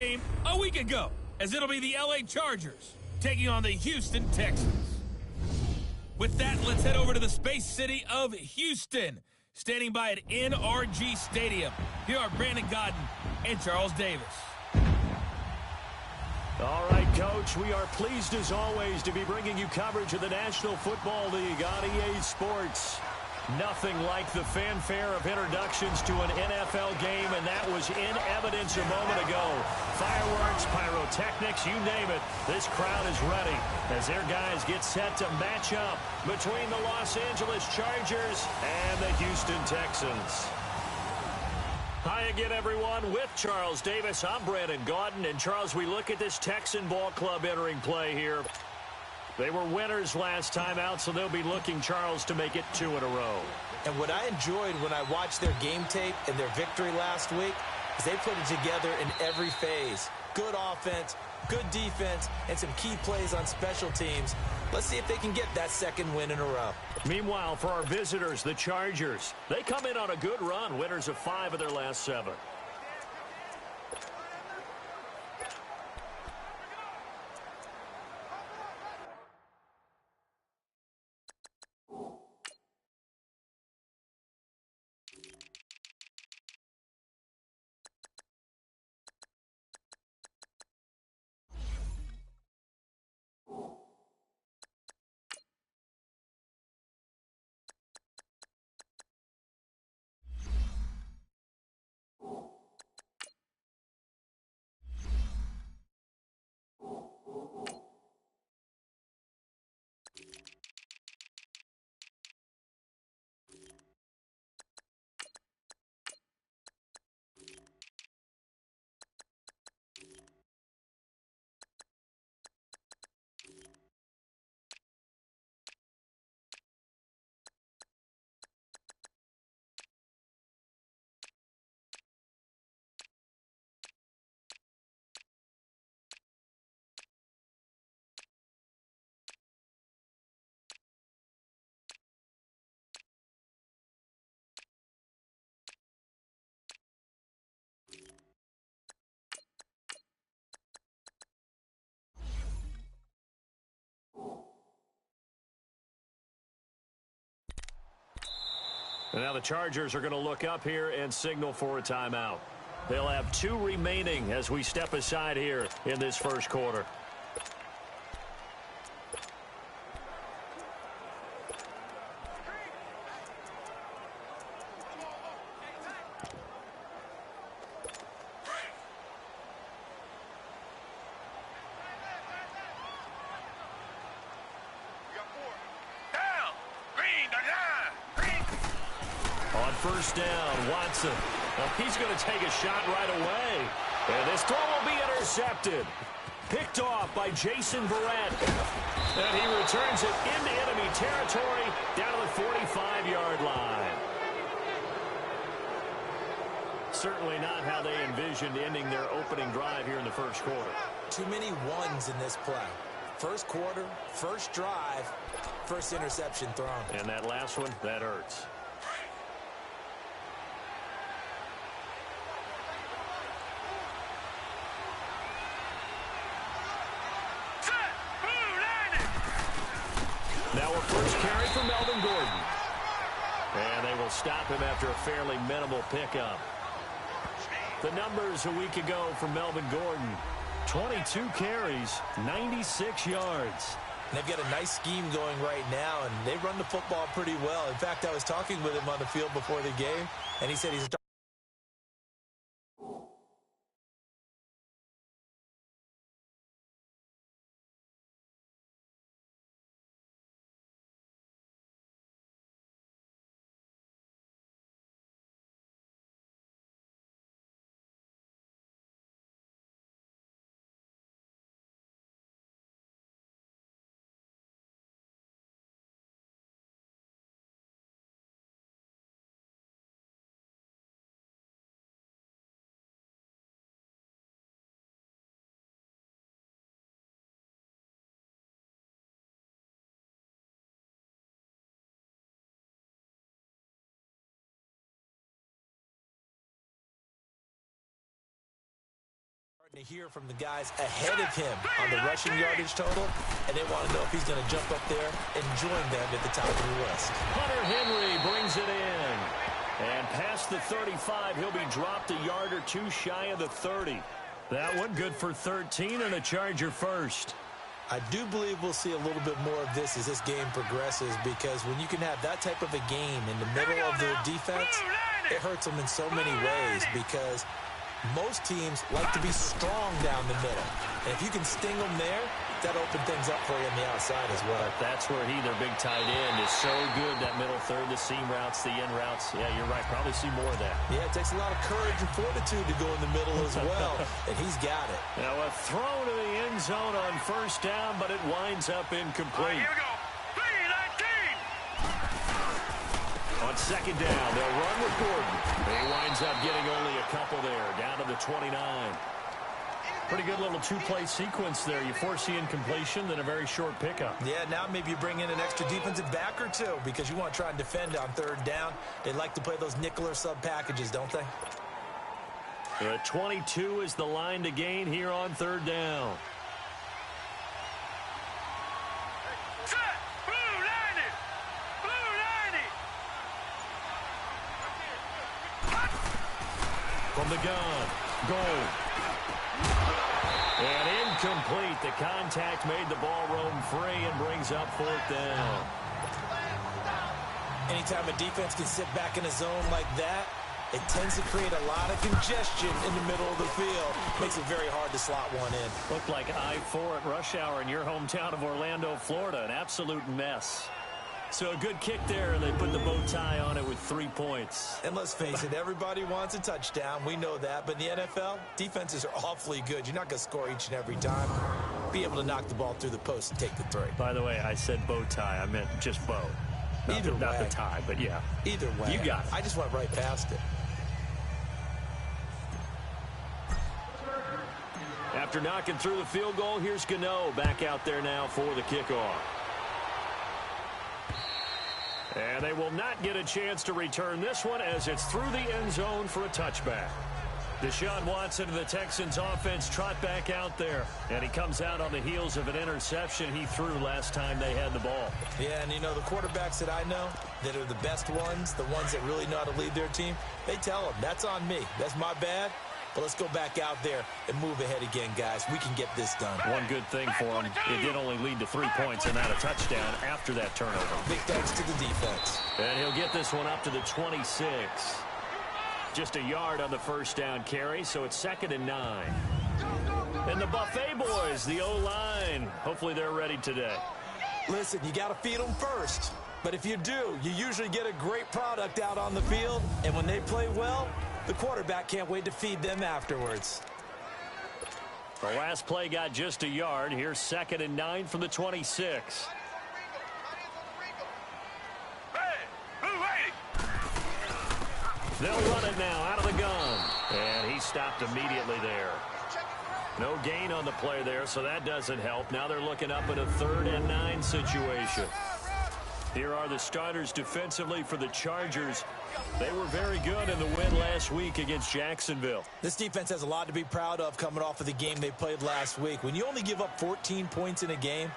Game a week ago, as it'll be the LA Chargers taking on the Houston Texans. With that, let's head over to the space city of Houston. Standing by at NRG Stadium, here are Brandon Godden and Charles Davis. All right, Coach, we are pleased as always to be bringing you coverage of the National Football League on EA Sports. Nothing like the fanfare of introductions to an NFL game, and that was in evidence a moment ago. Fireworks, pyrotechnics, you name it. This crowd is ready as their guys get set to match up between the Los Angeles Chargers and the Houston Texans. Hi again, everyone. With Charles Davis, I'm Brandon Godden. And, Charles, we look at this Texan ball club entering play here. They were winners last time out, so they'll be looking, Charles, to make it 2 in a row. And what I enjoyed when I watched their game tape and their victory last week is they put it together in every phase. Good offense, good defense, and some key plays on special teams. Let's see if they can get that second win in a row. Meanwhile, for our visitors, the Chargers, they come in on a good run, winners of 5 of their last 7. And now the Chargers are going to look up here and signal for a timeout. They'll have 2 remaining as we step aside here in this first quarter. First down, Watson. He's going to take a shot right away. And this throw will be intercepted. Picked off by Jason Verrett. And he returns it into enemy territory down to the 45-yard line. Certainly not how they envisioned ending their opening drive here in the first quarter. Too many ones in this play. First quarter, first drive, first interception thrown. And that last one, that hurts. Now a first carry for Melvin Gordon. And they will stop him after a fairly minimal pickup. The numbers a week ago for Melvin Gordon. 22 carries, 96 yards. And they've got a nice scheme going right now, and they run the football pretty well. In fact, I was talking with him on the field before the game, and he said he's To hear from the guys ahead of him on the rushing yardage total, and they want to know if he's going to jump up there and join them at the top of the list. Hunter Henry brings it in. And past the 35, he'll be dropped a yard or two shy of the 30. That one good for 13 and a Charger first. I do believe we'll see a little bit more of this as this game progresses, because when you can have that type of a game in the middle of the defense, it hurts them in so many ways, because most teams like to be strong down the middle. And if you can sting them there, that opens things up for you on the outside as well. That's where their big tight end, is so good, that middle third, the seam routes, the in routes. Yeah, you're right. Probably see more of that. Yeah, it takes a lot of courage and fortitude to go in the middle as well, and he's got it. Now a throw to the end zone on first down, but it winds up incomplete. Here we go. 3-19. On second down, they'll run with Gordon. He winds up getting only a couple there, down to the 29. Pretty good little two-play sequence there. You force the incompletion, then a very short pickup. Yeah, now maybe you bring in an extra defensive back or two, because you want to try and defend on third down. They like to play those nickel or sub packages, don't they? The 22 is the line to gain here on third down. Set. Blue 90. Blue 90. From the gun, goal. And incomplete. The contact made the ball roam free and brings up fourth down. Anytime a defense can sit back in a zone like that, it tends to create a lot of congestion in the middle of the field. Makes it very hard to slot one in. Looked like I-4 at rush hour in your hometown of Orlando, Florida. An absolute mess. So a good kick there, and they put the bow tie on it with 3 points. And let's face it, everybody wants a touchdown. We know that. But in the NFL, defenses are awfully good. You're not going to score each and every time. Be able to knock the ball through the post and take the three. By the way, I said bow tie. I meant just bow. Not the tie, but yeah. Either way. You got it. I just went right past it. After knocking through the field goal, here's Gano back out there now for the kickoff. And they will not get a chance to return this one, as it's through the end zone for a touchback. Deshaun Watson of the Texans offense trot back out there. And he comes out on the heels of an interception he threw last time they had the ball. Yeah, and you know, the quarterbacks that I know that are the best ones, the ones that really know how to lead their team, they tell them, that's on me. That's my bad. But let's go back out there and move ahead again, guys. We can get this done. One good thing for him, it did only lead to 3 points and not a touchdown after that turnover. Big thanks to the defense. And he'll get this one up to the 26. Just a yard on the first down carry, so it's 2nd and 9. And the Buffet boys, the O-line, hopefully they're ready today. Listen, you got to feed them first. But if you do, you usually get a great product out on the field. And when they play well, the quarterback can't wait to feed them afterwards. The last play got just a yard. Here's 2nd and 9 from the 26. They'll run it now out of the gun. And he stopped immediately there. No gain on the play there, so that doesn't help. Now they're looking up at a 3rd and 9 situation. Here are the starters defensively for the Chargers. They were very good in the win last week against Jacksonville. This defense has a lot to be proud of coming off of the game they played last week. When you only give up 14 points in a game,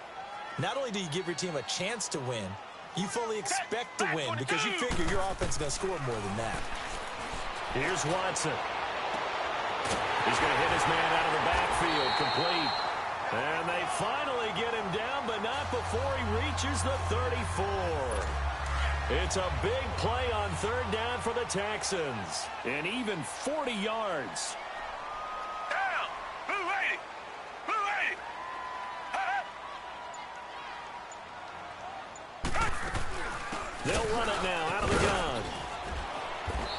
not only do you give your team a chance to win, you fully expect to win because you figure your offense is going to score more than that. Here's Watson. He's going to hit his man out of the backfield, complete. And they finally get him down, but not before he reaches the 34. It's a big play on 3rd down for the Texans. And even 40 yards. Down. Blue 80. Blue 80. They'll run it now out of the gun.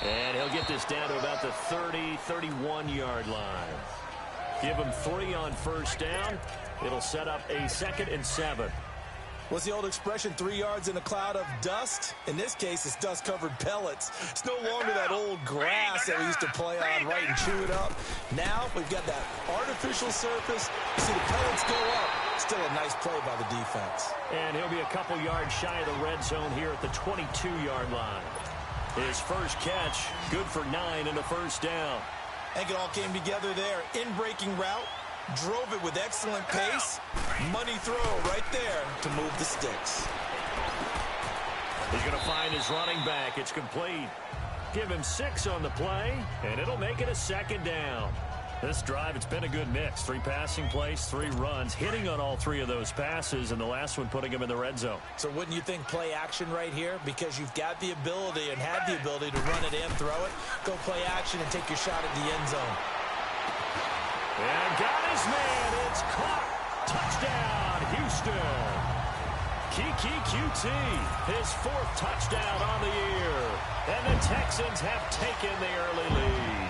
And he'll get this down to about the 30, 31-yard line. Give him 3 on first down. It'll set up a 2nd and 7. What's the old expression, 3 yards in a cloud of dust? In this case, it's dust-covered pellets. It's no longer that old grass that we used to play on, right, and chew it up. Now we've got that artificial surface. You see the pellets go up. Still a nice play by the defense. And he'll be a couple yards shy of the red zone here at the 22-yard line. His first catch, good for 9 and a first down. I think it all came together there. In-breaking route, drove it with excellent pace. Money throw right there to move the sticks. He's going to find his running back. It's complete. Give him 6 on the play, and it'll make it a second down. This drive, it's been a good mix. 3 passing plays, 3 runs, hitting on all 3 of those passes, and the last one putting him in the red zone. So wouldn't you think play action right here? Because you've got the ability and had the ability to run it and throw it. Go play action and take your shot at the end zone. And got his man. It's caught. Touchdown, Houston. Kiki QT, his 4th touchdown on the year. And the Texans have taken the early lead.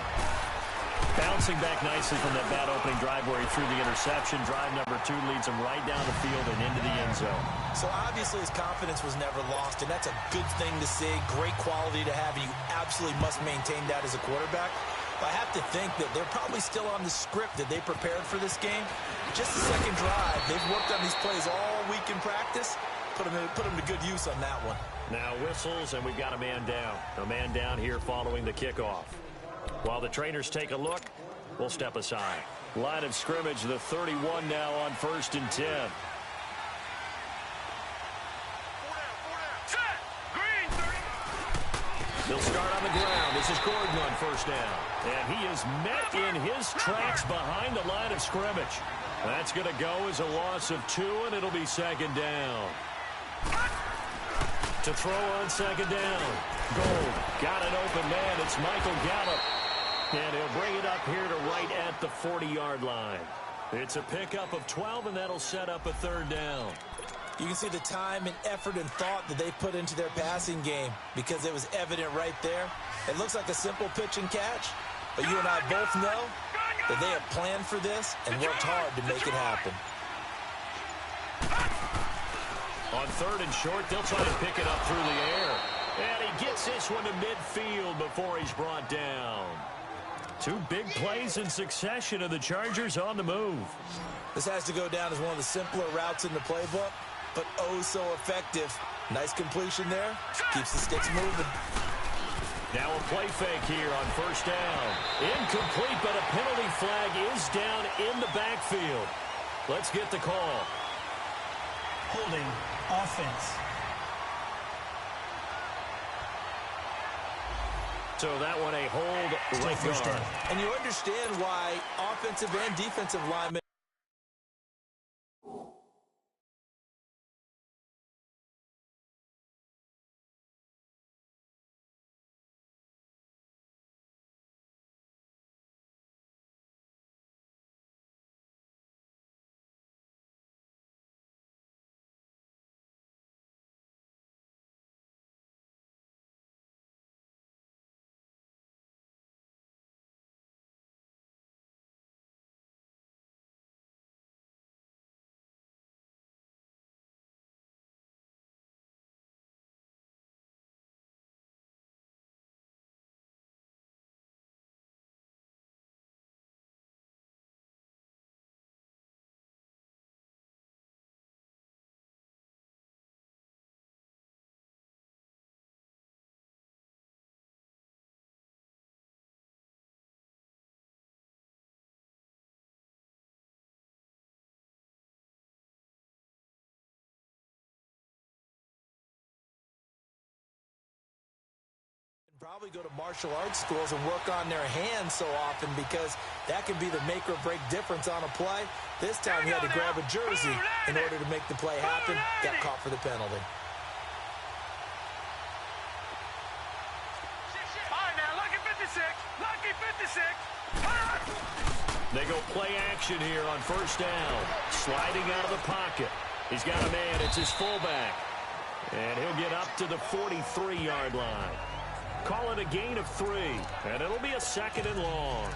Bouncing back nicely from that bad opening drive where he threw the interception. Drive number 2 leads him right down the field and into the end zone. So obviously his confidence was never lost, and that's a good thing to see. Great quality to have, and you absolutely must maintain that as a quarterback. But I have to think that they're probably still on the script that they prepared for this game. Just the second drive. They've worked on these plays all week in practice. Put them to good use on that one. Now whistles, and we've got a man down. A man down here following the kickoff. While the trainers take a look, we'll step aside. Line of scrimmage, the 31 now on 1st and 10. They'll start on the ground. This is Gordon on 1st down. And he is met in his tracks behind the line of scrimmage. That's going to go as a loss of 2, and it'll be 2nd down. To throw on 2nd down. Gold got an open man. It's Michael Gallup. And he'll bring it up here to right at the 40-yard line. It's a pickup of 12, and that'll set up a 3rd down. You can see the time and effort and thought that they put into their passing game because it was evident right there. It looks like a simple pitch and catch, but you and I both know that they have planned for this and worked hard to make it happen. On 3rd and short, they'll try to pick it up through the air. And he gets this one to midfield before he's brought down. 2 big plays in succession, and the Chargers on the move. This has to go down as one of the simpler routes in the playbook, but oh so effective. Nice completion there. Keeps the sticks moving. Now a play fake here on 1st down. Incomplete, but a penalty flag is down in the backfield. Let's get the call. Holding offense. So that one a hold right guard. And you understand why offensive and defensive linemen probably go to martial arts schools and work on their hands so often because that can be the make or break difference on a play. This time he had to grab a jersey in order to make the play happen. Got caught for the penalty. All right, now, lucky 56. Lucky 56. They go play action here on 1st down. Sliding out of the pocket. He's got a man. It's his fullback. And he'll get up to the 43-yard line. Call it a gain of 3, and it'll be a 2nd and long.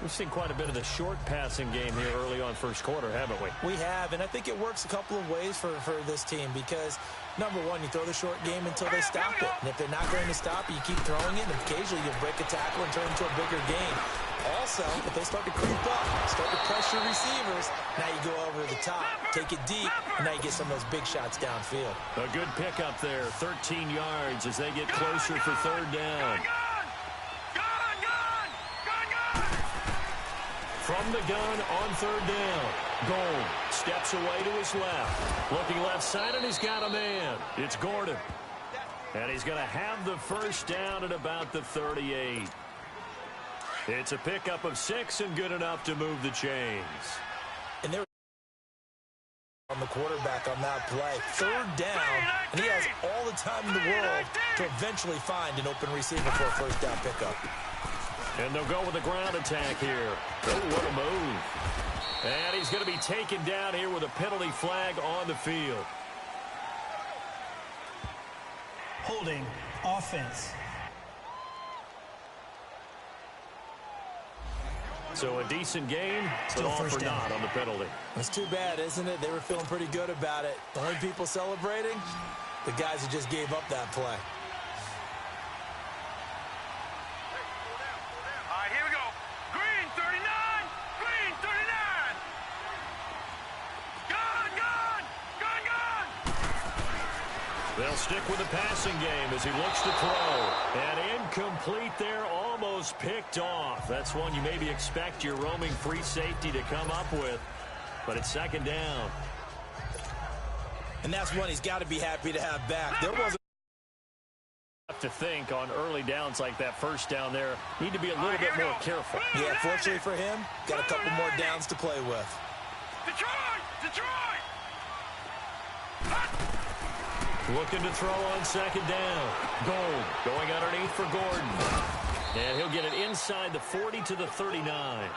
We've seen quite a bit of the short passing game here early on 1st quarter, haven't we? We have, and I think it works a couple of ways for this team because, number one, you throw the short game until they stop it. And if they're not going to stop it, you keep throwing it, and occasionally you'll break a tackle and turn it into a bigger game. Also, if they start to creep up, start to pressure receivers, now you go over the top, take it deep, and now you get some of those big shots downfield. A good pickup there, 13 yards as they get closer for 3rd down. from the gun on third down. Gold steps away to his left. Looking left side, and he's got a man. It's Gordon. And he's going to have the first down at about the 38. It's a pickup of 6 and good enough to move the chains. And they're on the quarterback on that play. Third down, and he has all the time in the world to eventually find an open receiver for a first down pickup. And they'll go with a ground attack here. Oh, what a move. And he's going to be taken down here with a penalty flag on the field. Holding offense. So a decent game, but all for naught on the penalty. It's too bad, isn't it? They were feeling pretty good about it. The only people celebrating, the guys who just gave up that play. All right, here we go. Green 39. Green 39. Gun, gun. Gun, gun. They'll stick with the passing game as he looks to throw. And incomplete there, almost picked off. That's one you maybe expect your roaming free safety to come up with. But it's second down. And that's one he's got to be happy to have back. There wasn't to think on early downs like that first down there. Need to be a little bit more careful. Yeah, fortunately for him, got a couple more downs to play with. Detroit! Detroit! Looking to throw on second down. Gold going underneath for Gordon. And he'll get it inside the 40 to the 39.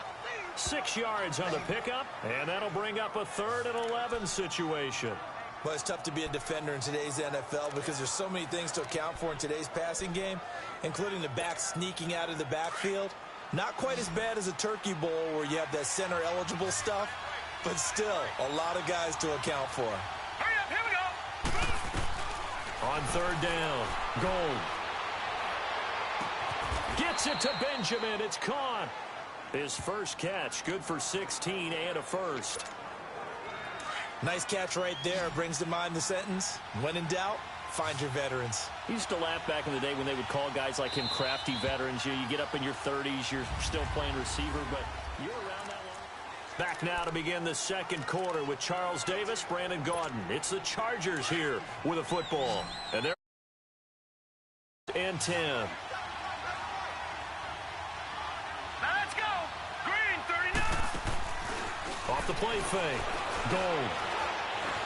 6 yards on the pickup, and that'll bring up a 3rd and 11 situation. Well, it's tough to be a defender in today's NFL because there's so many things to account for in today's passing game, including the back sneaking out of the backfield. Not quite as bad as a turkey bowl where you have that center-eligible stuff, but still a lot of guys to account for. Hurry up, here we go. On third down, Gold. Gets it to Benjamin. It's caught. His first catch, good for 16 and a first. Nice catch right there. Brings to mind the sentence, when in doubt, find your veterans. He used to laugh back in the day when they would call guys like him crafty veterans. You get up in your 30s, you're still playing receiver, but you're around that long. Back now to begin the second quarter with Charles Davis, Brandon Gaudin. It's the Chargers here with a football. And they're and 10. Now let's go. Green 39. Off the play fake. Gold.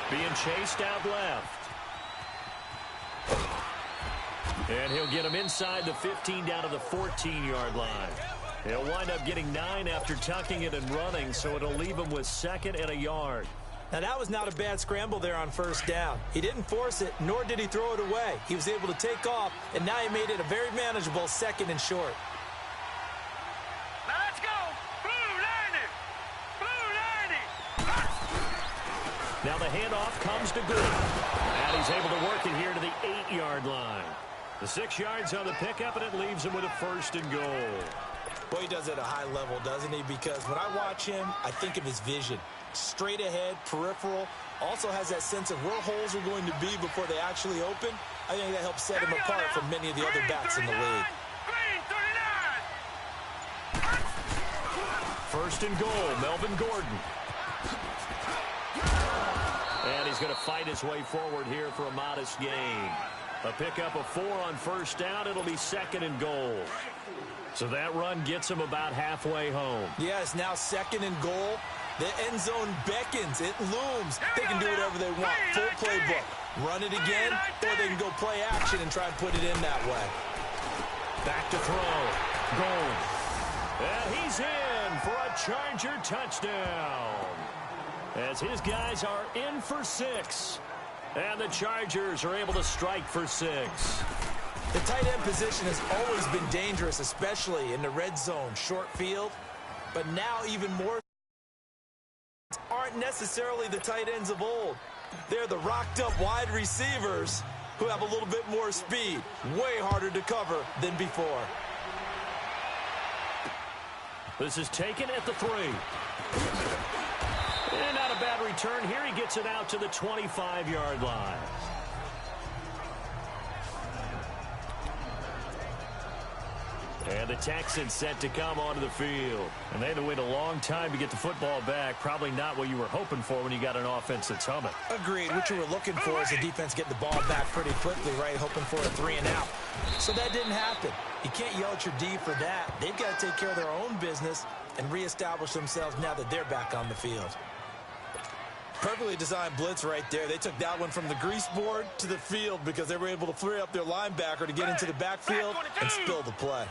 Being chased out left. And he'll get him inside the 15 down to the 14-yard line. He'll wind up getting 9 after tucking it and running, so it'll leave him with 2nd and a yard. Now, that was not a bad scramble there on first down. He didn't force it, nor did he throw it away. He was able to take off, and now he made it a very manageable 2nd and short. Now let's go. Blue 90. Blue 90. Now the handoff comes to Good. And he's able to work it here to the 8-yard line. The 6 yards on the pickup, and it leaves him with a 1st and goal. Boy, he does it at a high level, doesn't he? Because when I watch him, I think of his vision. Straight ahead, peripheral, also has that sense of where holes are going to be before they actually open. I think that helps set him apart from many of the other backs in the league. Green 39. 1st and goal, Melvin Gordon. And he's going to fight his way forward here for a modest gain. A pickup of 4 on first down. It'll be 2nd and goal. So that run gets him about halfway home. Yes, now 2nd and goal. The end zone beckons. It looms. They can do whatever they want. Full playbook. Run it again, or they can go play action and try and put it in that way. Back to throw. Goal. And he's in for a Charger touchdown. As his guys are in for 6. And the Chargers are able to strike for 6. The tight end position has always been dangerous, especially in the red zone, short field. But now even more aren't necessarily the tight ends of old. They're the rocked-up wide receivers who have a little bit more speed. Way harder to cover than before. This is taken at the 3. And not a bad return here. He gets it out to the 25-yard line. And the Texans set to come onto the field. And they had to wait a long time to get the football back. Probably not what you were hoping for when you got an offense that's humming. Agreed. What you were looking for is the defense getting the ball back pretty quickly, right? Hoping for a 3 and out. So that didn't happen. You can't yell at your D for that. They've got to take care of their own business and reestablish themselves now that they're back on the field. Perfectly designed blitz right there. They took that one from the grease board to the field because they were able to free up their linebacker to get into the backfield and spill the play.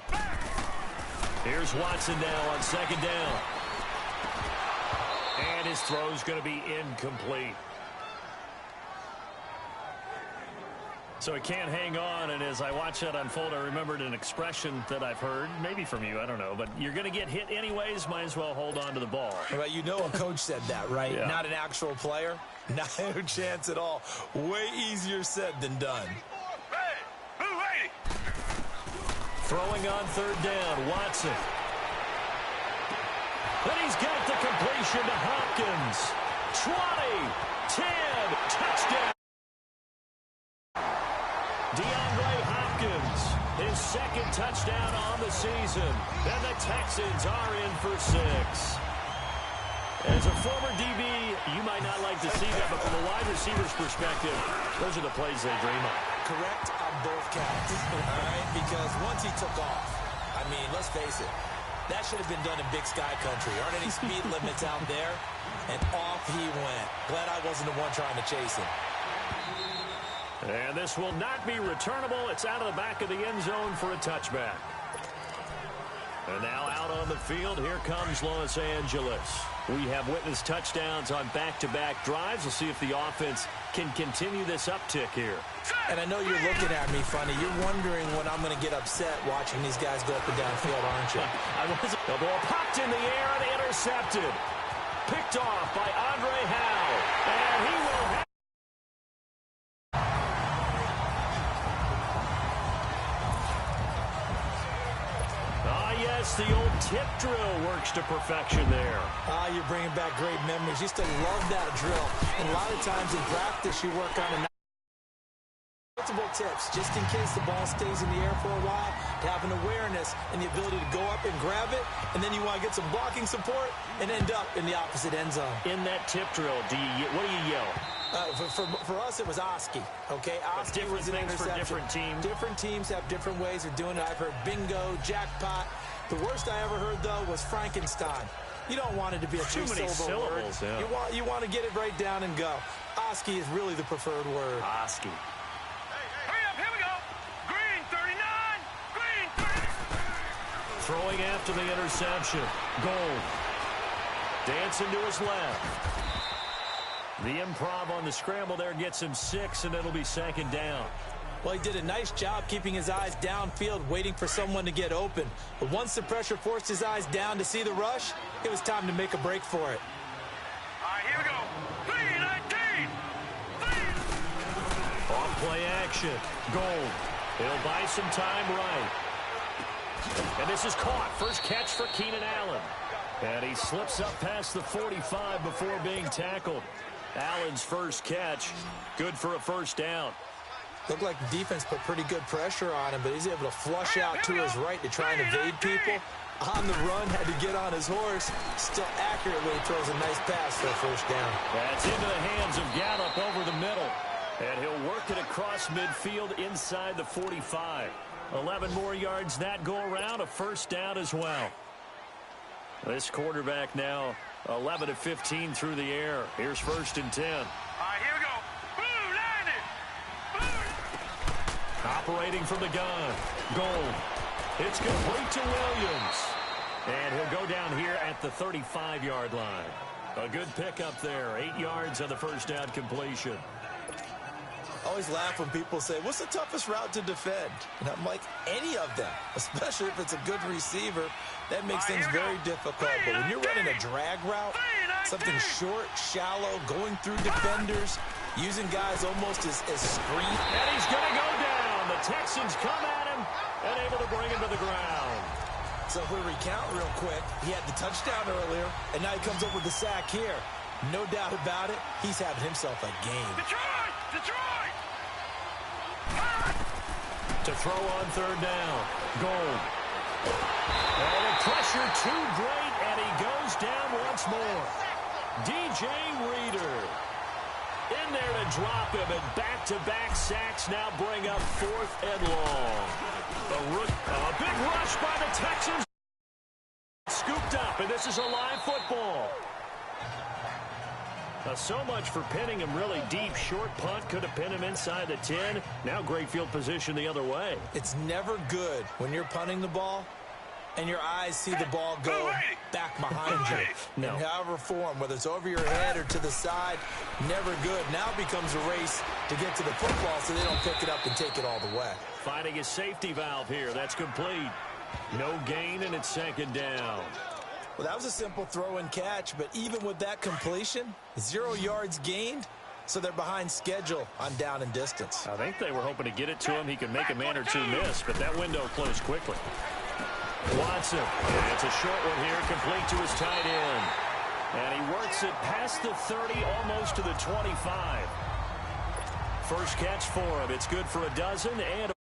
Here's Watson now on 2nd down. And his throw's going to be incomplete. So he can't hang on, and as I watch that unfold, I remembered an expression that I've heard, maybe from you, I don't know, but you're going to get hit anyways, might as well hold on to the ball. Well, you know a coach said that, right? Yeah. Not an actual player. No chance at all. Way easier said than done. Throwing on 3rd down, Watson. And he's got the completion to Hopkins. 20, 10, touchdown. DeAndre Hopkins, his 2nd touchdown on the season. And the Texans are in for 6. As a former DB, you might not like to see that, but from a wide receiver's perspective, those are the plays they dream of. Correct on both counts, all right? Because once he took off, I mean, let's face it, that should have been done in Big Sky Country. Aren't any speed limits out there? And off he went. Glad I wasn't the one trying to chase him. And this will not be returnable. It's out of the back of the end zone for a touchback. And now out on the field, here comes Los Angeles. We have witnessed touchdowns on back-to-back drives. We'll see if the offense can continue this uptick here. And I know you're looking at me funny. You're wondering when I'm going to get upset watching these guys go up and down field, aren't you? The ball popped in the air and intercepted. Picked off by Andre Howe. And he will have... The old tip drill works to perfection there. You're bringing back great memories. Used to love that drill. And a lot of times in practice, you work on multiple tips, just in case the ball stays in the air for a while, to have an awareness and the ability to go up and grab it, and then you want to get some blocking support and end up in the opposite end zone. In that tip drill, what do you yell? For us, it was Oski. Okay, Oski was an interception. For different teams. Different teams have different ways of doing it. I've heard bingo, jackpot. The worst I ever heard, though, was Frankenstein. You don't want it to be a three-syllable word. Yeah. You want to get it right down and go. Oski is really the preferred word. Oski. Hurry up, here we go. Green 39, green 30. Throwing after the interception. Gold. Dancing to his left. The improv on the scramble there gets him 6, and it'll be 2nd down. Well, he did a nice job keeping his eyes downfield, waiting for someone to get open. But once the pressure forced his eyes down to see the rush, it was time to make a break for it. All right, here we go. 319. Off play action. Gold. He'll buy some time right. And this is caught. First catch for Keenan Allen. And he slips up past the 45 before being tackled. Allen's first catch. Good for a 1st down. Looked like the defense put pretty good pressure on him, but he's able to flush out to his right to try and evade people. On the run, had to get on his horse. Still accurately throws a nice pass for a 1st down. That's into the hands of Gallup over the middle. And he'll work it across midfield inside the 45. 11 more yards that go around, a 1st down as well. This quarterback now 11 of 15 through the air. Here's 1st and 10. All right, here we go. Blue, landed. Operating from the gun. Gold. It's complete to Williams. And he'll go down here at the 35-yard line. A good pickup there. 8 yards on the 1st down completion. I always laugh when people say, what's the toughest route to defend? And I'm like, any of them, especially if it's a good receiver. That makes things very difficult. But when you're running a drag route, something short, shallow, going through defenders, using guys almost as screen. And he's going to go down. The Texans come at him and able to bring him to the ground. So if we recount real quick, he had the touchdown earlier, and now he comes up with the sack here. No doubt about it, he's having himself a game. Detroit! To throw on 3rd down. Gold. And the pressure too great, and he goes down once more. DJ Reader in there to drop him, and back-to-back sacks now bring up 4th and long. A big rush by the Texans. Scooped up, and this is a live football. So much for pinning him really deep. Short punt could have pinned him inside the 10. Now great field position the other way. It's never good when you're punting the ball and your eyes see the ball go back behind you. No. In however form, whether it's over your head or to the side, never good. Now it becomes a race to get to the football so they don't pick it up and take it all the way. Finding a safety valve here. That's complete. No gain, and it's 2nd down. Well, that was a simple throw and catch, but even with that completion, 0 yards gained, so they're behind schedule on down and distance. I think they were hoping to get it to him. He could make a man or two miss, but that window closed quickly. Watson, and it's a short one here, complete to his tight end. And he works it past the 30, almost to the 25. First catch for him. It's good for a dozen, and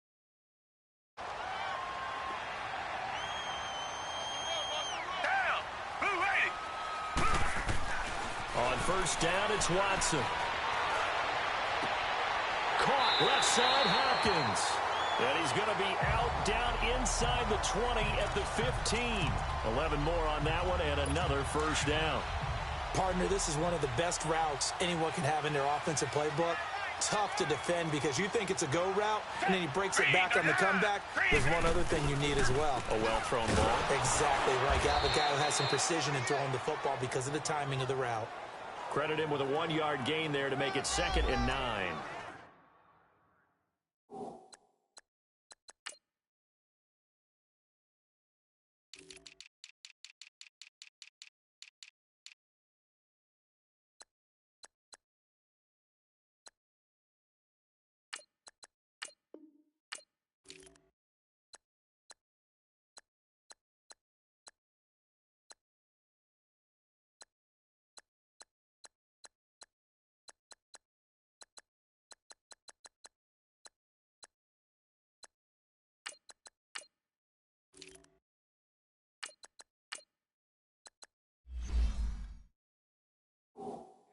on first down, it's Watson. Caught left side, Hopkins. And he's going to be out down inside the 20 at the 15. 11 more on that one, and another first down. Partner, this is one of the best routes anyone can have in their offensive playbook. Tough to defend because you think it's a go route, and then he breaks it back on the comeback. There's one other thing you need as well. A well-thrown ball. Exactly right. You have a guy who has some precision in throwing the football because of the timing of the route. Credit him with a 1-yard gain there to make it 2nd and 9.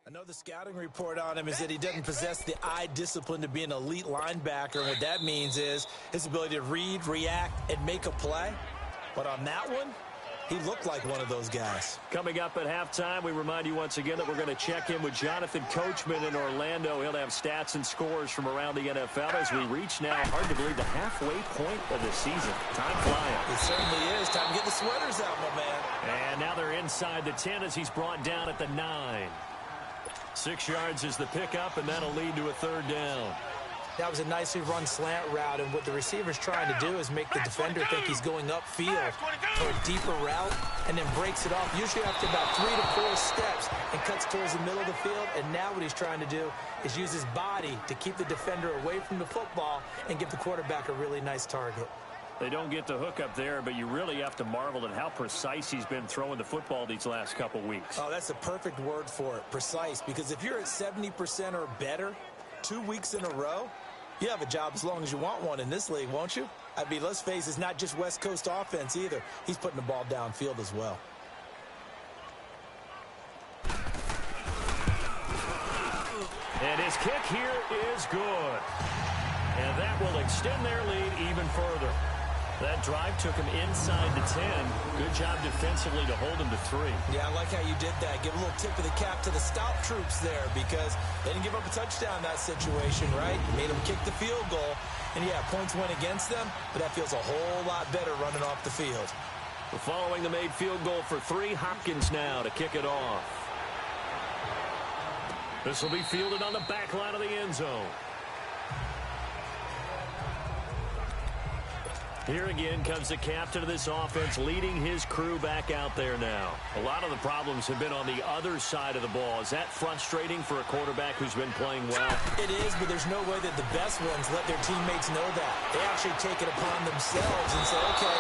I know the scouting report on him is that he doesn't possess the eye discipline to be an elite linebacker. And what that means is his ability to read, react, and make a play. But on that one, he looked like one of those guys. Coming up at halftime, we remind you once again that we're going to check in with Jonathan Coachman in Orlando. He'll have stats and scores from around the NFL as we reach now, hard to believe, the halfway point of the season. Time flying. It certainly is. Time to get the sweaters out, my man. And now they're inside the 10 as he's brought down at the 9. 6 yards is the pickup, and that'll lead to a 3rd down. That was a nicely run slant route, and what the receiver's trying to do is make the defender think he's going upfield for a deeper route, and then breaks it off, usually after about 3 to 4 steps, and cuts towards the middle of the field. And now what he's trying to do is use his body to keep the defender away from the football and give the quarterback a really nice target. They don't get the hook up there, but you really have to marvel at how precise he's been throwing the football these last couple weeks. Oh, that's a perfect word for it, precise, because if you're at 70% or better 2 weeks in a row, you have a job as long as you want one in this league, won't you? I mean, let's face it, it's not just West Coast offense either. He's putting the ball downfield as well. And his kick here is good. And that will extend their lead even further. That drive took him inside the 10. Good job defensively to hold him to 3. Yeah, I like how you did that. Give a little tip of the cap to the stop troops there because they didn't give up a touchdown in that situation, right? Made them kick the field goal. And, yeah, points went against them, but that feels a whole lot better running off the field. Following the made field goal for 3, Hopkins now to kick it off. This will be fielded on the back line of the end zone. Here again comes the captain of this offense, leading his crew back out there now. A lot of the problems have been on the other side of the ball. Is that frustrating for a quarterback who's been playing well? It is, but there's no way that the best ones let their teammates know that. They actually take it upon themselves and say, okay,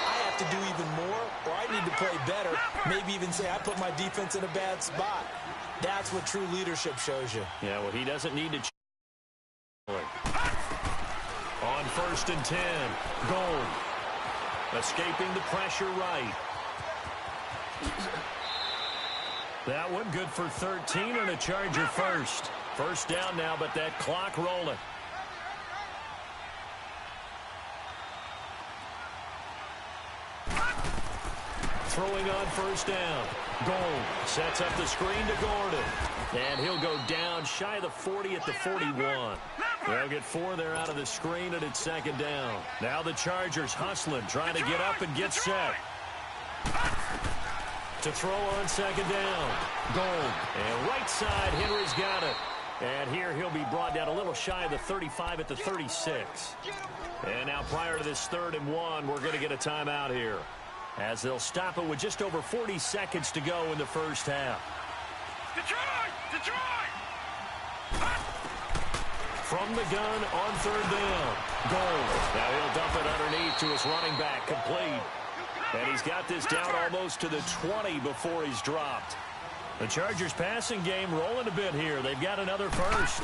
I have to do even more, or I need to play better. Maybe even say I put my defense in a bad spot. That's what true leadership shows you. Yeah, well, he doesn't need to. On 1st and 10, Gold. Escaping the pressure right. That one good for 13 and a Charger first. First down now, but that clock rolling. Throwing on first down. Gold sets up the screen to Gordon. And he'll go down shy of the 40 at the 41. They'll get 4 there out of the screen, and it's second down. Now the Chargers hustling, trying to get up and get set. To throw on second down. Gold. And right side, Henry's got it. And here he'll be brought down a little shy of the 35 at the 36. And now prior to this 3rd and 1, we're going to get a timeout here, as they'll stop it with just over 40 seconds to go in the first half. Detroit! Detroit! From the gun on 3rd down. Gold. Now he'll dump it underneath to his running back, complete. And he's got this down almost to the 20 before he's dropped. The Chargers passing game rolling a bit here. They've got another first.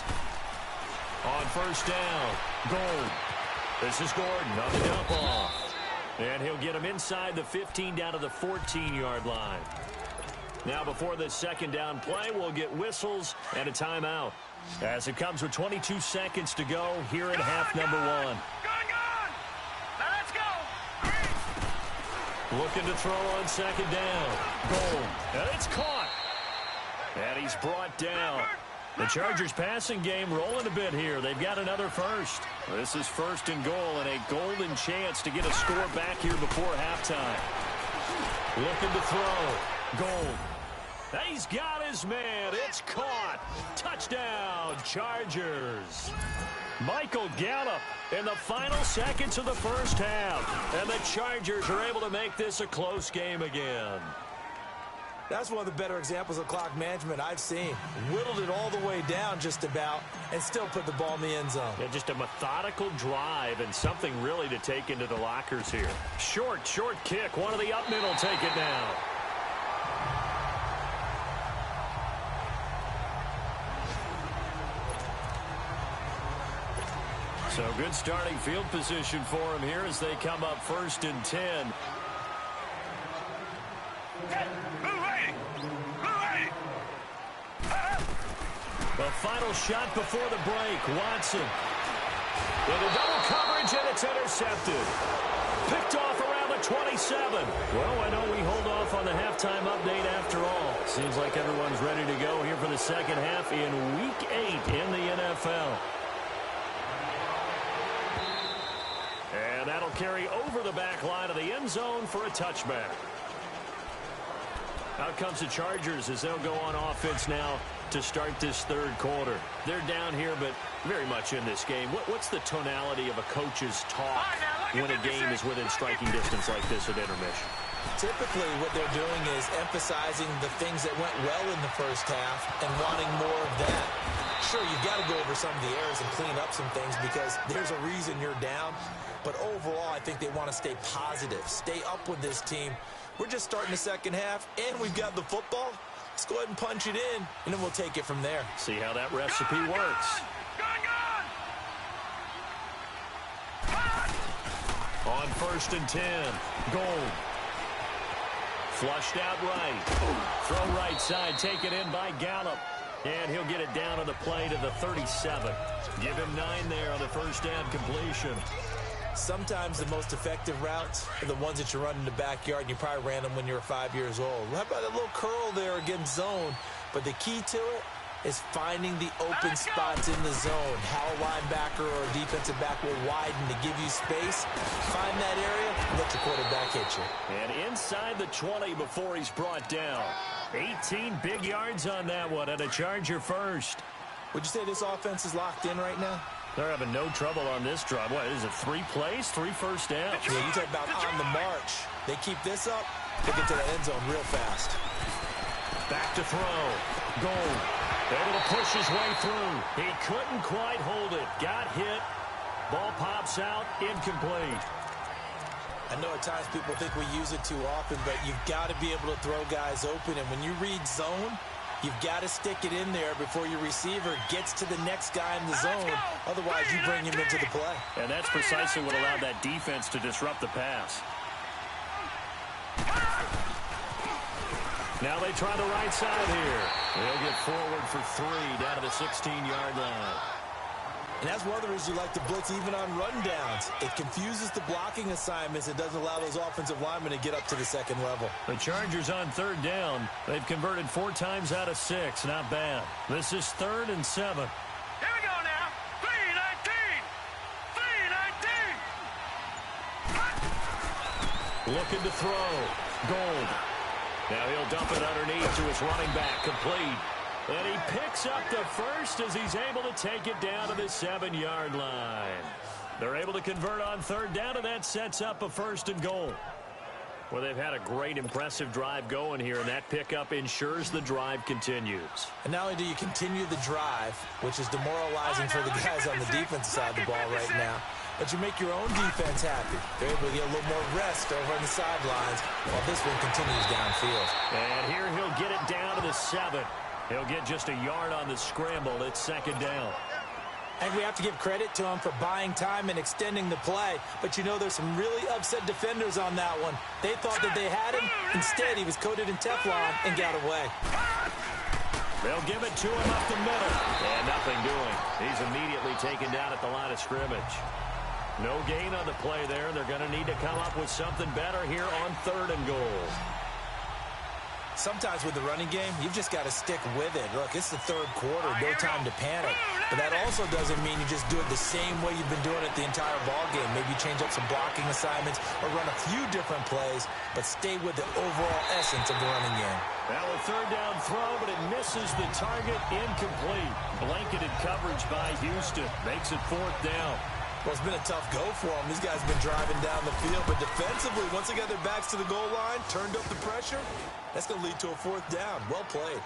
On first down, Gold. This is Gordon on the dump off. And he'll get him inside the 15 down to the 14-yard line. Now before this second down play, we'll get whistles and a timeout, as it comes with 22 seconds to go here in half number 1. Gone! Now let's go! Looking to throw on second down. Gold. And it's caught. And he's brought down. The Chargers passing game rolling a bit here. They've got another first. This is 1st and goal, and a golden chance to get a score back here before halftime. Looking to throw. Gold. He's got his man. It's caught. Touchdown, Chargers. Michael Gallup in the final seconds of the first half. And the Chargers are able to make this a close game again. That's one of the better examples of clock management I've seen. Whittled it all the way down just about and still put the ball in the end zone. Yeah, just a methodical drive and something really to take into the lockers here. Short kick. One of the up middle take it down. So good starting field position for him here as they come up 1st and 10. The final shot before the break. Watson. With a double coverage, and it's intercepted. Picked off around the 27. Well, I know we hold off on the halftime update after all. Seems like everyone's ready to go here for the second half in Week 8 in the NFL. And that'll carry over the back line of the end zone for a touchback. Out comes the Chargers as they'll go on offense now to start this 3rd quarter. They're down here, but very much in this game. What's the tonality of a coach's talk when a game is within striking distance like this at intermission? Typically, what they're doing is emphasizing the things that went well in the first half and wanting more of that. Sure, you've got to go over some of the errors and clean up some things because there's a reason you're down. But overall, I think they want to stay positive, stay up with this team. We're just starting the second half, and we've got the football. Let's go ahead and punch it in, and then we'll take it from there. See how that recipe works. On 1st and 10, Gold. Flushed out right. Throw right side, taken in by Gallup. And he'll get it down on the play to the 37. Give him 9 there on the first down completion. Sometimes the most effective routes are the ones that you run in the backyard, and you probably ran them when you were 5 years old. How about a little curl there against zone? But the key to it is finding the open spots in the zone. How a linebacker or a defensive back will widen to give you space. Find that area and let your quarterback hit you. And inside the 20 before he's brought down. 18 big yards on that one, and a Charger first. Would you say this offense is locked in right now? They're having no trouble on this drive. What, is it 3 plays, 3 first downs? Yeah, you talk about on the march. They keep this up, they get to the end zone real fast. Back to throw. Gold. Able to push his way through. He couldn't quite hold it. Got hit. Ball pops out. Incomplete. I know at times people think we use it too often, but you've got to be able to throw guys open. And when you read zone, you've got to stick it in there before your receiver gets to the next guy in the zone. Otherwise, you bring him into the play. And that's precisely what allowed that defense to disrupt the pass. Now they try the right side here. They'll get forward for 3 down to the 16-yard line. And that's one of the reasons you like to blitz even on rundowns. It confuses the blocking assignments. It doesn't allow those offensive linemen to get up to the second level. The Chargers on 3rd down. They've converted 4 times out of 6. Not bad. This is 3rd and 7. Here we go now. 3-19. 3-19. Looking to throw. Gold. Now he'll dump it underneath to his running back. Complete. And he picks up the first as he's able to take it down to the 7-yard line. They're able to convert on 3rd down, and that sets up a 1st and goal. Well, they've had a great, impressive drive going here, and that pickup ensures the drive continues. And not only do you continue the drive, which is demoralizing for the guys on the defensive side of the ball right now, but you make your own defense happy. They're able to get a little more rest over on the sidelines while this one continues downfield. And here he'll get it down to the 7. He'll get just a yard on the scramble. It's 2nd down. And we have to give credit to him for buying time and extending the play. But you know there's some really upset defenders on that one. They thought that they had him. Instead, he was coated in Teflon and got away. They'll give it to him up the middle. And nothing doing. He's immediately taken down at the line of scrimmage. No gain on the play there. They're going to need to come up with something better here on 3rd and goal. Sometimes with the running game, you've just got to stick with it. Look, it's the 3rd quarter, no time to panic. But that also doesn't mean you just do it the same way you've been doing it the entire ball game. Maybe change up some blocking assignments or run a few different plays, but stay with the overall essence of the running game. Now a 3rd down throw, but it misses the target. Incomplete. Blanketed coverage by Houston. Makes it 4th down. Well, it's been a tough go for them. These guys have been driving down the field, but defensively, once they got their backs to the goal line, turned up the pressure, that's going to lead to a 4th down. Well played.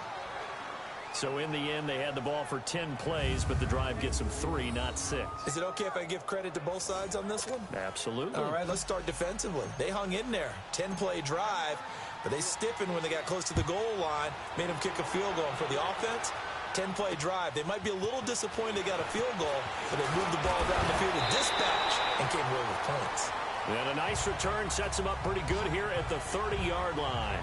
So in the end, they had the ball for 10 plays, but the drive gets them 3, not 6. Is it okay if I give credit to both sides on this one? Absolutely. All right, let's start defensively. They hung in there. 10-play drive, but they stiffened when they got close to the goal line, made them kick a field goal. And for the offense, 10-play drive. They might be a little disappointed they got a field goal, but they moved the ball down the field with dispatch and came away with points. And a nice return sets them up pretty good here at the 30-yard line.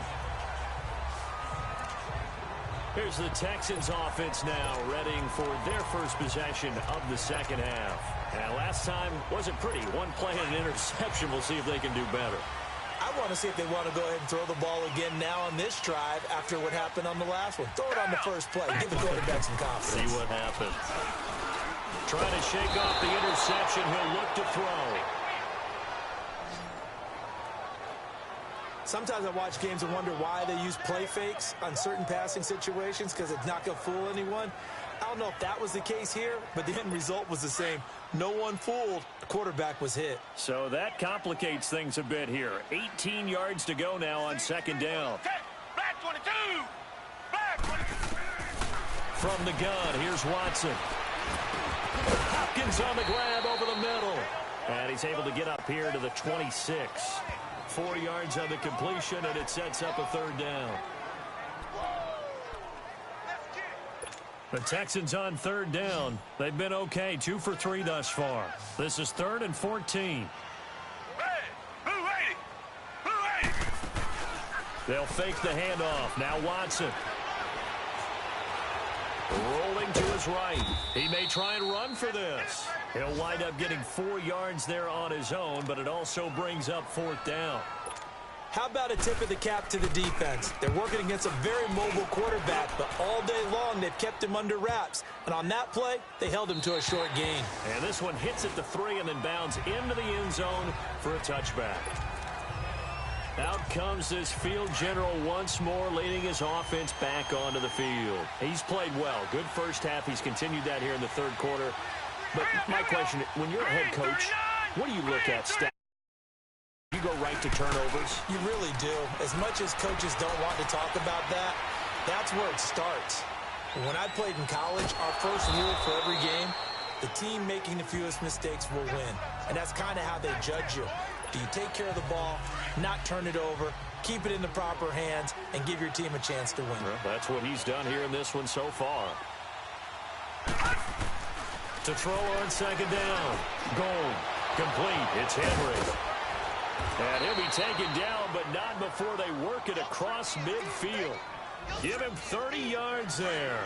Here's the Texans offense now, readying for their first possession of the 2nd half. And last time wasn't pretty. One play and an interception. We'll see if they can do better. I want to see if they want to go ahead and throw the ball again now on this drive after what happened on the last one. Throw it on the first play. Give the quarterback some confidence. See what happens. Trying to shake off the interception. He'll look to throw. Sometimes I watch games and wonder why they use play fakes on certain passing situations because it's not going to fool anyone. I don't know if that was the case here, but the end result was the same. No one fooled. The quarterback was hit. So that complicates things a bit here. 18 yards to go now on 2nd down. Black 22. Black 22. From the gun, here's Watson. Hopkins on the grab over the middle. And he's able to get up here to the 26. 4 yards on the completion, and it sets up a 3rd down. The Texans on 3rd down. They've been okay, 2 for 3 thus far. This is 3rd and 14. They'll fake the handoff. Now Watson. Rolling to his right. He may try and run for this. He'll wind up getting 4 yards there on his own, but it also brings up 4th down. How about a tip of the cap to the defense? They're working against a very mobile quarterback, but all day long they've kept him under wraps. And on that play, they held him to a short gain. And this one hits at the 3 and then bounds into the end zone for a touchback. Out comes this field general once more, leading his offense back onto the field. He's played well. Good first half. He's continued that here in the 3rd quarter. But my question, when you're a head coach, what do you look at? You go right to turnovers? You really do. As much as coaches don't want to talk about that, that's where it starts. When I played in college, our first rule for every game, the team making the fewest mistakes will win. And that's kind of how they judge you. Do you take care of the ball, not turn it over, keep it in the proper hands, and give your team a chance to win? Well, that's what he's done here in this one so far. To throw on 2nd down. Goal. Complete. It's Henry. And he'll be taken down, but not before they work it across midfield. Give him 30 yards there.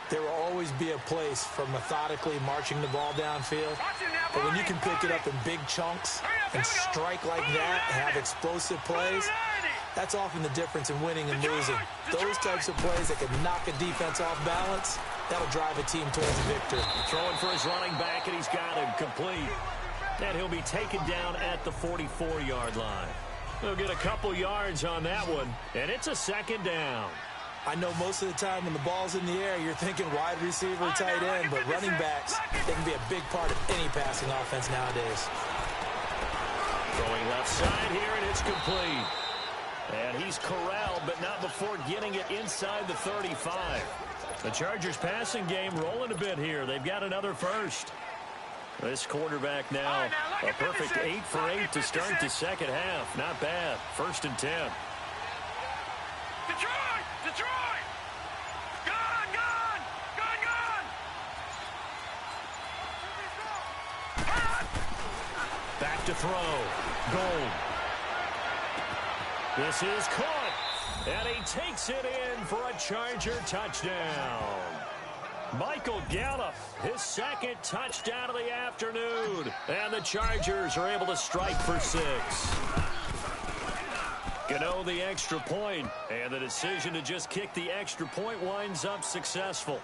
There will always be a place for methodically marching the ball downfield. But when you can pick it up in big chunks and strike like that, have explosive plays, that's often the difference in winning and losing. Those types of plays that can knock a defense off balance, that'll drive a team towards a victory. Throwing for his running back, and he's got him complete. And he'll be taken down at the 44-yard line. He'll get a couple yards on that one, and it's a second down. I know most of the time when the ball's in the air, you're thinking wide receiver, tight end, but running backs, they can be a big part of any passing offense nowadays. Throwing left side here, and it's complete. And he's corralled, but not before getting it inside the 35. The Chargers passing game rolling a bit here. They've got another first. This quarterback now a perfect 8 for 8 to start the second half. Not bad. 1st and 10. Detroit! Detroit! Gone! Gone! Gone! Gone! Back to throw. Gold. This is caught. And he takes it in for a Charger touchdown. Michael Gallup, his second touchdown of the afternoon. And the Chargers are able to strike for 6. Gano the extra point, and the decision to just kick the extra point winds up successful.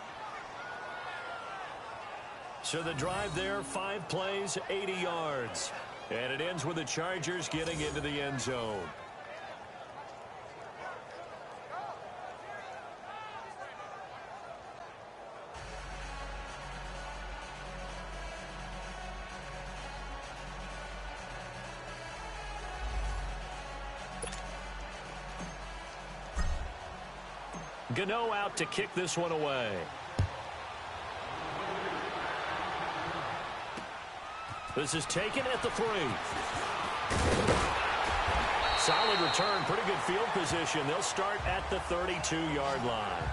So the drive there, 5 plays, 80 yards. And it ends with the Chargers getting into the end zone. Gano out to kick this one away. This is taken at the 3. Solid return, pretty good field position. They'll start at the 32-yard line.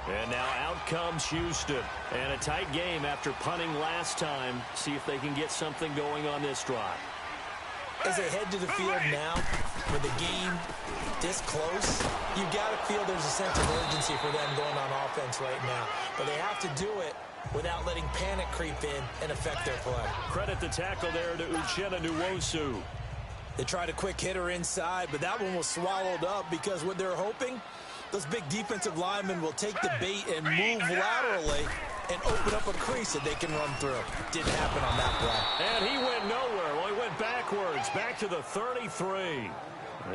And now out comes Houston. And a tight game after punting last time. See if they can get something going on this drive. As they head to the field now, with the game this close, you got to feel there's a sense of urgency for them going on offense right now. But they have to do it without letting panic creep in and affect their play. Credit the tackle there to Uchenna Nwosu. They tried a quick hitter inside, but that one was swallowed up because what they're hoping, those big defensive linemen will take the bait and move laterally and open up a crease that they can run through. Didn't happen on that play. And he went nowhere. Well, he went backwards, back to the 33.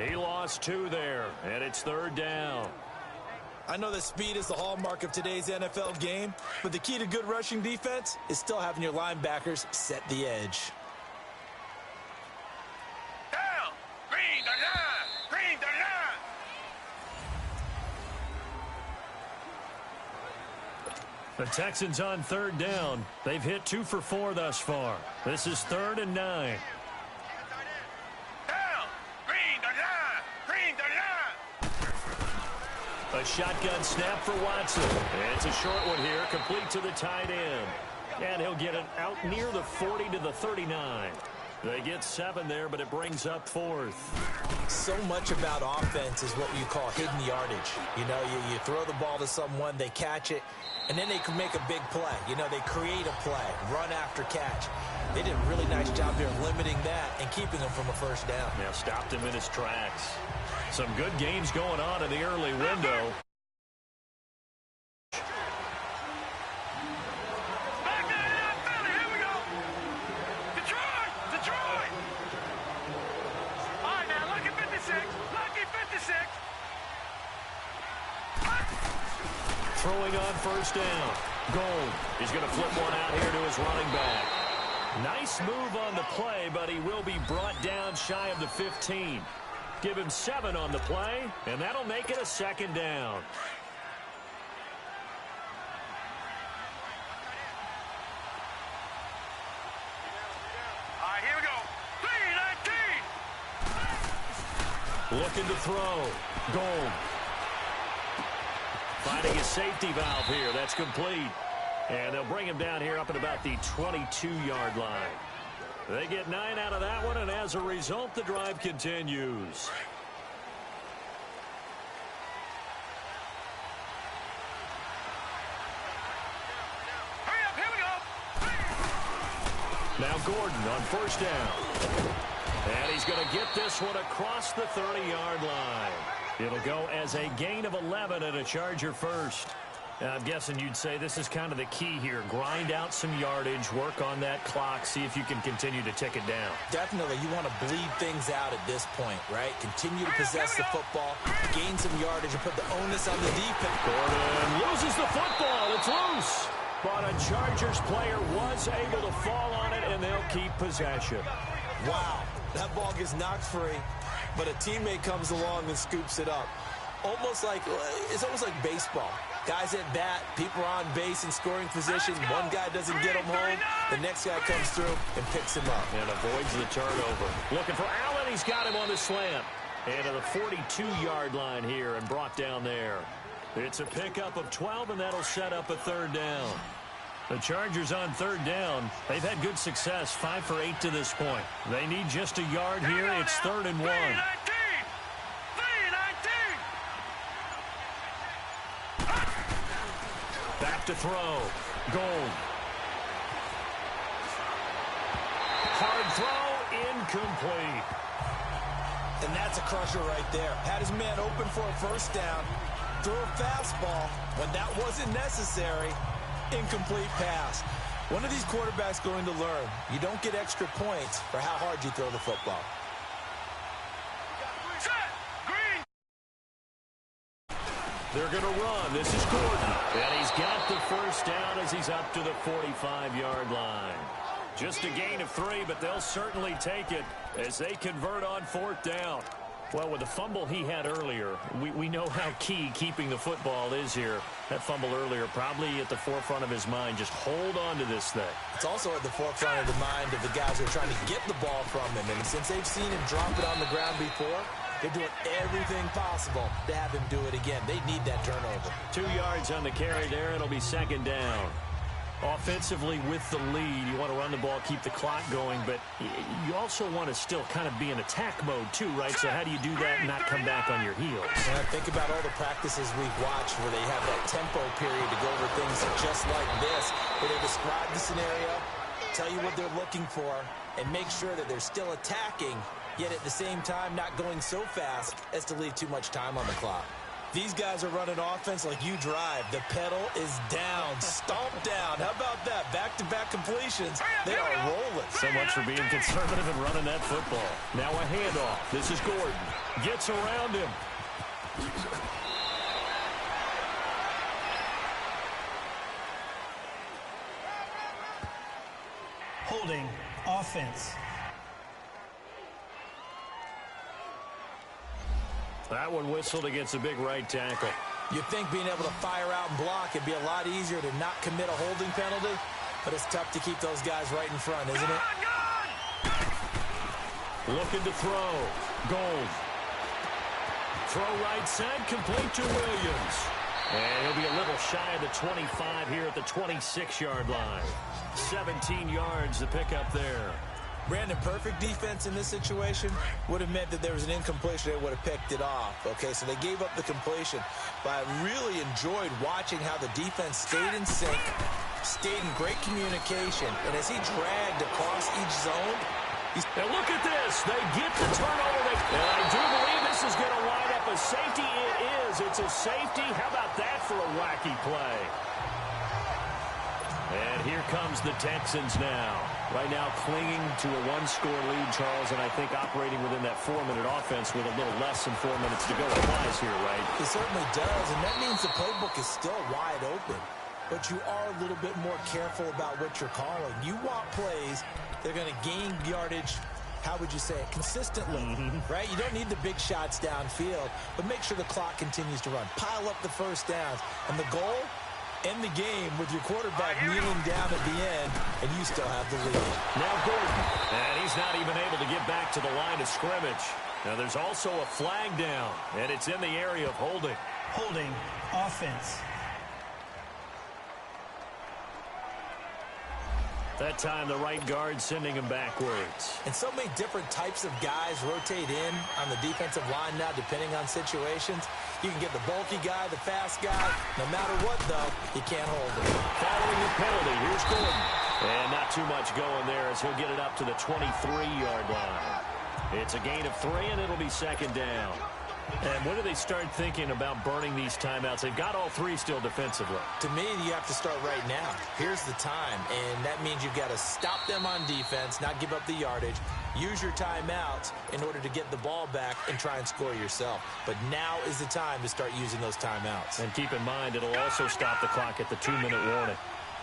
He lost 2 there, and it's 3rd down. I know that speed is the hallmark of today's NFL game, but the key to good rushing defense is still having your linebackers set the edge. Down! Green, the line! Green, the line! The Texans on 3rd down. They've hit 2 for 4 thus far. This is 3rd and 9. Down! Green, the line! Green, the line! A shotgun snap for Watson. It's a short one here, complete to the tight end. And he'll get it out near the 40 to the 39. They get 7 there, but it brings up 4th. So much about offense is what you call hidden yardage. You know, you throw the ball to someone, they catch it, and then they can make a big play. You know, they create a play, run after catch. They did a really nice job here limiting that and keeping him from a first down. Yeah, stopped him in his tracks. Some good games going on in the early window. Back to the Philly, here we go! Detroit! Detroit! All right, now, lucky 56. Lucky 56. Throwing on 1st down. Gold. He's going to flip one out here to his running back. Nice move on the play, but he will be brought down shy of the 15. Give him 7 on the play, and that'll make it a 2nd down. All right, here we go. 3-19. Looking to throw. Gold. Finding a safety valve here. That's complete. And they'll bring him down here up at about the 22-yard line. They get 9 out of that one, and as a result, the drive continues. Hurry up, here we go. Now Gordon on first down. And he's going to get this one across the 30-yard line. It'll go as a gain of 11 and a Charger first. I'm guessing you'd say this is kind of the key here. Grind out some yardage, work on that clock, see if you can continue to tick it down. Definitely, you want to bleed things out at this point, right? Continue to possess the football, gain some yardage, and put the onus on the defense. Gordon loses the football. It's loose. But a Chargers player was able to fall on it, and they'll keep possession. Wow, that ball gets knocked free, but a teammate comes along and scoops it up. It's almost like baseball. Guys at bat, people are on base in scoring position. One guy doesn't get him home. The next guy comes through and picks him up. And avoids the turnover. Looking for Allen. He's got him on the slant. And to the 42-yard line here and brought down there. It's a pickup of 12, and that'll set up a third down. The Chargers on third down. They've had good success, 5 for 8 to this point. They need just a yard here. It's 3rd and 1. Back to throw. Gold. Hard throw, incomplete. And that's a crusher right there. Had his man open for a first down. Threw a fastball when that wasn't necessary. Incomplete pass. One of these quarterbacks going to learn. You don't get extra points for how hard you throw the football. They're going to run. This is Gordon. And he's got the first down as he's up to the 45-yard line. Just a gain of 3, but they'll certainly take it as they convert on 4th down. Well, with the fumble he had earlier, we know how key keeping the football is here. That fumble earlier probably at the forefront of his mind. Just hold on to this thing. It's also at the forefront of the mind of the guys who are trying to get the ball from him. And since they've seen him drop it on the ground before, they're doing everything possible to have him do it again. They need that turnover. 2 yards on the carry there. It'll be 2nd down. Offensively with the lead, you want to run the ball, keep the clock going, but you also want to still kind of be in attack mode too, right? So how do you do that and not come back on your heels? And I think about all the practices we've watched where they have that tempo period to go over things just like this, where they describe the scenario, tell you what they're looking for, and make sure that they're still attacking, yet at the same time not going so fast as to leave too much time on the clock. These guys are running offense like you drive. The pedal is down, stomped down. How about that? Back-to-back completions. They are rolling. So much for being conservative and running that football. Now a handoff. This is Gordon. Gets around him. Holding offense. That one whistled against a big right tackle. You'd think being able to fire out and block it'd be a lot easier to not commit a holding penalty, but it's tough to keep those guys right in front, isn't it? Looking to throw. Gold. Throw right side, complete to Williams. And he'll be a little shy of the 25 here at the 26-yard line. 17 yards to pick up there. Brandon, perfect defense in this situation would have meant that there was an incompletion. They would have picked it off. Okay, so they gave up the completion. But I really enjoyed watching how the defense stayed in sync, stayed in great communication. And as he dragged across each zone, and look at this. They get the turnover. And I do believe this is going to wind up a safety. It is. It's a safety. How about that for a wacky play? And here comes the Texans now. Right now clinging to a one-score lead, Charles, and I think operating within that 4-minute offense with a little less than 4 minutes to go applies here, right? It certainly does, and that means the playbook is still wide open. But you are a little bit more careful about what you're calling. You want plays that are going to gain yardage, how would you say it, consistently, right? You don't need the big shots downfield, but make sure the clock continues to run. Pile up the first downs, and the goal, end the game with your quarterback kneeling down at the end, and you still have the lead. Now Gordon, and he's not even able to get back to the line of scrimmage. Now there's also a flag down, and it's in the area of holding. Holding offense. That time the right guard sending him backwards. And so many different types of guys rotate in on the defensive line now, depending on situations. You can get the bulky guy, the fast guy. No matter what, though, he can't hold it. Following the penalty, here's Gordon. And not too much going there as he'll get it up to the 23-yard line. It's a gain of 3, and it'll be second down. And when do they start thinking about burning these timeouts? They've got all 3 still defensively. To me, you have to start right now. Here's the time, and that means you've got to stop them on defense, not give up the yardage, use your timeouts in order to get the ball back and try and score yourself. But now is the time to start using those timeouts. And keep in mind, it'll also stop the clock at the 2-minute warning.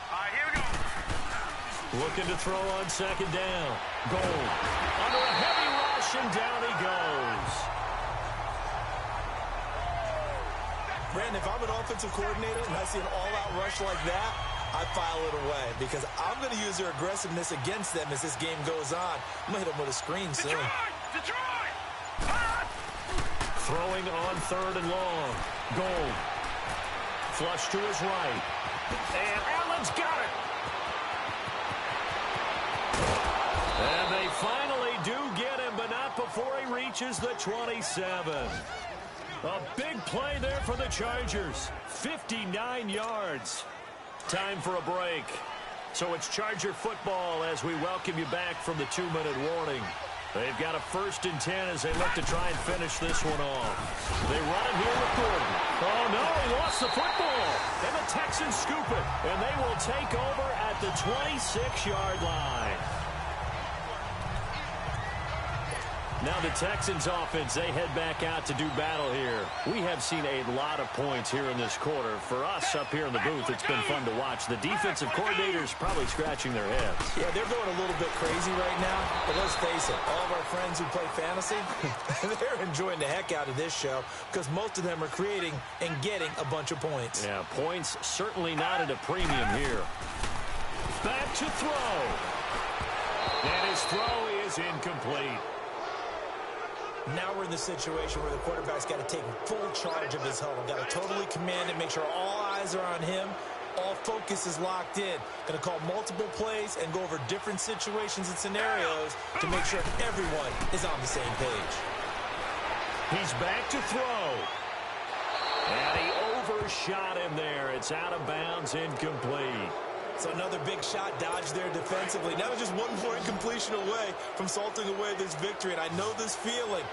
All right, here we go. Looking to throw on second down. Gold. Under a heavy rush, and down he goes. Brandon, if I'm an offensive coordinator and I see an all-out rush like that, I file it away because I'm going to use their aggressiveness against them as this game goes on. I'm going to hit them with a screen soon. Detroit! Throwing on 3rd and long. Gold. Flush to his right. And Allen's got it. And they finally do get him, but not before he reaches the 27. A big play there for the Chargers. 59 yards. Time for a break. So it's Charger football as we welcome you back from the 2-minute warning. They've got a 1st and 10 as they look to try and finish this one off. They run it here with Gordon. Oh, no, he lost the football. And the Texans scoop it. And they will take over at the 26-yard line. Now the Texans offense, they head back out to do battle here. We have seen a lot of points here in this quarter. For us up here in the booth, it's been fun to watch. The defensive coordinators probably scratching their heads. Yeah, they're going a little bit crazy right now. But let's face it, all of our friends who play fantasy, they're enjoying the heck out of this show because most of them are creating and getting a bunch of points. Yeah, points certainly not at a premium here. Back to throw. And his throw is incomplete. Now we're in the situation where the quarterback's got to take full charge of his huddle. Got to totally command it, make sure all eyes are on him. All focus is locked in. Going to call multiple plays and go over different situations and scenarios to make sure everyone is on the same page. He's back to throw. And he overshot him there. It's out of bounds, incomplete. So another big shot dodged there defensively. Now just one more incompletion away from salting away this victory. And I know this feeling.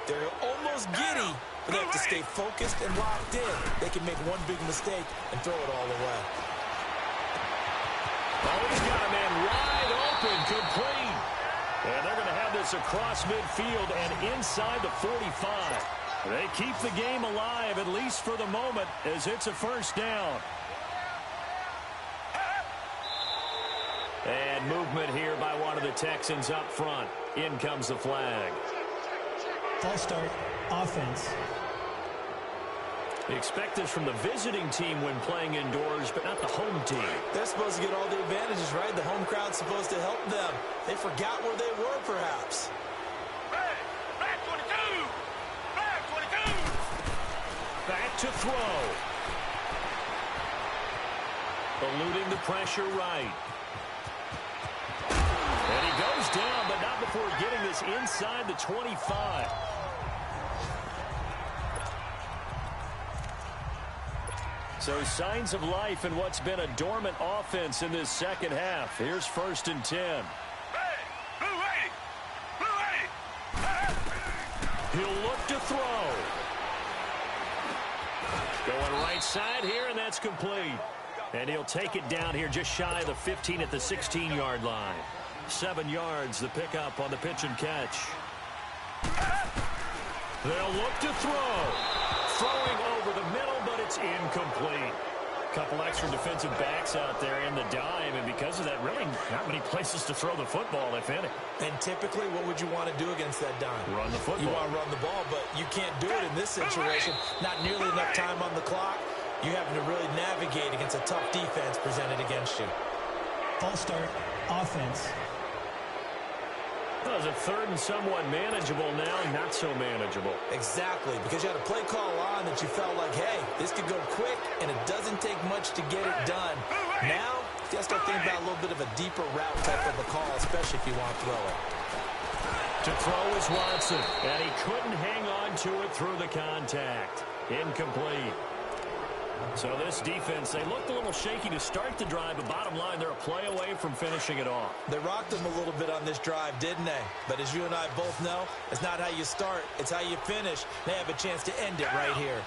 They're almost giddy, but they have to stay focused and locked in. They can make one big mistake and throw it all away. Oh, he's got a man wide open, complete. And they're going to have this across midfield and inside the 45. They keep the game alive, at least for the moment, as it's a 1st down. And movement here by one of the Texans up front. In comes the flag. False start, offense. They expect this from the visiting team when playing indoors, but not the home team. They're supposed to get all the advantages, right? The home crowd's supposed to help them. They forgot where they were, perhaps. Back 22! Back 22! Back to throw. Eluding the pressure right. And he goes down, but not before getting this inside the 25. So signs of life in what's been a dormant offense in this second half. Here's 1st and 10. Hey! Blue 80! Blue 80! He'll look to throw. Going right side here, and that's complete. And he'll take it down here just shy of the 15 at the 16-yard line. 7 yards, the pickup on the pitch and catch. They'll look to throw. Throwing over the middle, but it's incomplete. Couple extra defensive backs out there in the dime, and because of that, really not many places to throw the football, if any. And typically, what would you want to do against that dime? Run the football. You want to run the ball, but you can't do it in this situation. Not nearly enough time on the clock. You having to really navigate against a tough defense presented against you. False start, offense. Well, it's a 3rd and somewhat manageable now, not so manageable. Exactly, because you had a play call on that you felt like, hey, this could go quick, and it doesn't take much to get it done. Now, You got to start thinking about a little bit of a deeper route type of a call, especially if you want to throw it. To throw is Watson, and he couldn't hang on to it through the contact. Incomplete. So this defense, they looked a little shaky to start the drive, but bottom line, they're a play away from finishing it off. They rocked them a little bit on this drive, didn't they? But as you and I both know, it's not how you start, it's how you finish. They have a chance to end it right here.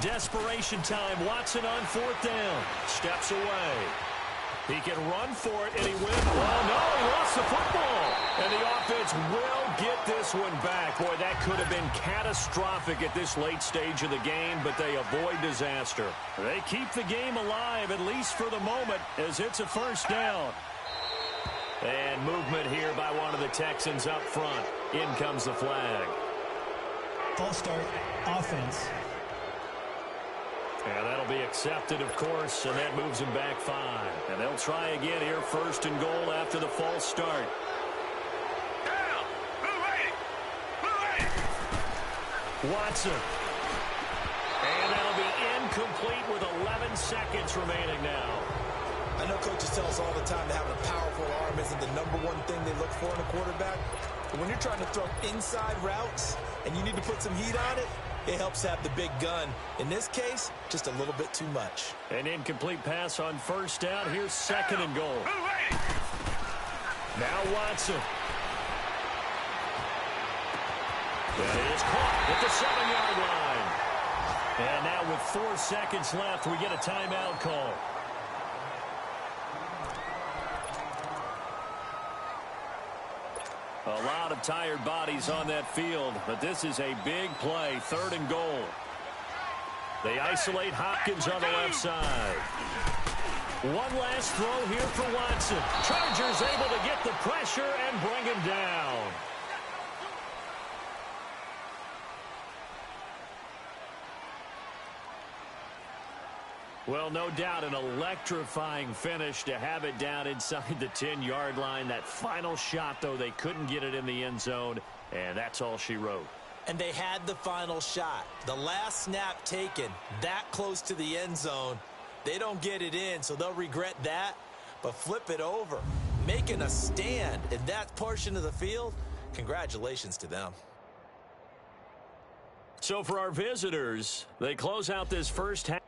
Desperation time. Watson on fourth down. Steps away. He can run for it, and he wins. Oh, no, he lost the football. And the offense will get this one back. Boy, that could have been catastrophic at this late stage of the game, but they avoid disaster. They keep the game alive, at least for the moment, as it's a first down. And movement here by one of the Texans up front. In comes the flag. False start, offense. And that'll be accepted, of course, and that moves him back 5. And they'll try again here, first and goal after the false start. Watson. And that'll be incomplete with 11 seconds remaining now. I know coaches tell us all the time that having a powerful arm isn't the #1 thing they look for in a quarterback. But when you're trying to throw inside routes and you need to put some heat on it, it helps have the big gun. In this case, just a little bit too much. An incomplete pass on first down. Here's second and goal. Now Watson. That is caught at the 7-yard line. And now with 4 seconds left, we get a timeout call. A lot of tired bodies on that field, but this is a big play, third and goal. They isolate Hopkins on the left side. One last throw here for Watson. Chargers able to get the pressure and bring him down. Well, no doubt an electrifying finish to have it down inside the 10-yard line. That final shot, though, they couldn't get it in the end zone, and that's all she wrote. And they had the final shot. The last snap taken that close to the end zone. They don't get it in, so they'll regret that. But flip it over, making a stand in that portion of the field, congratulations to them. So for our visitors, they close out this first half.